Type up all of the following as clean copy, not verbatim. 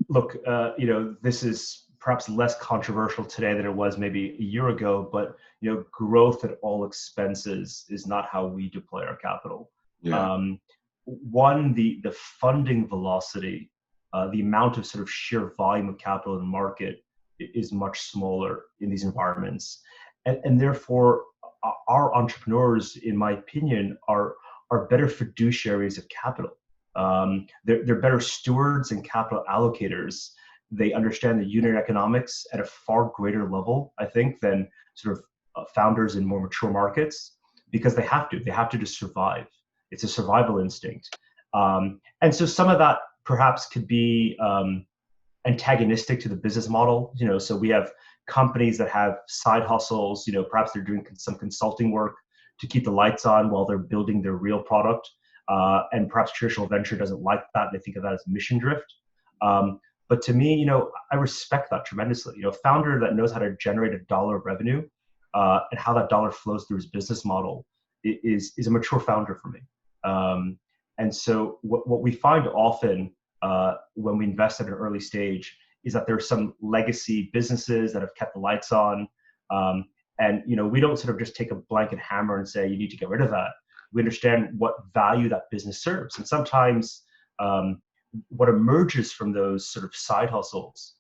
Look, this is perhaps less controversial today than it was maybe a year ago, but growth at all expenses is not how we deploy our capital. Yeah. One, the funding velocity, the amount of sort of sheer volume of capital in the market is much smaller in these environments, and therefore our entrepreneurs, in my opinion, are better fiduciaries of capital. They're better stewards and capital allocators. They understand the unit economics at a far greater level, I think, than sort of founders in more mature markets, because they have to. They have to just survive. It's a survival instinct. And so some of that perhaps could be antagonistic to the business model. So we have companies that have side hustles. Perhaps they're doing some consulting work to keep the lights on while they're building their real product. And perhaps traditional venture doesn't like that. They think of that as mission drift. But to me, I respect that tremendously. A founder that knows how to generate $1 of revenue and how that dollar flows through his business model is a mature founder for me. And so what we find often when we invest at an early stage is that there's some legacy businesses that have kept the lights on. And we don't sort of just take a blanket hammer and say, you need to get rid of that. We understand what value that business serves. And sometimes what emerges from those sort of side hustles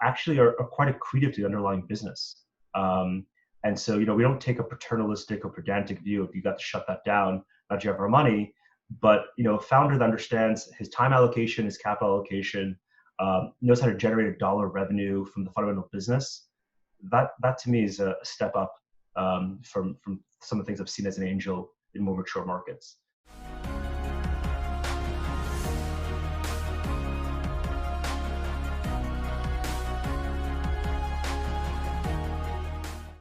actually are quite accretive to the underlying business. And so, we don't take a paternalistic or pedantic view of you got to shut that down, not you have our money. But, a founder that understands his time allocation, his capital allocation, knows how to generate $1 of revenue from the fundamental business, that to me is a step up from some of the things I've seen as an angel in more mature markets.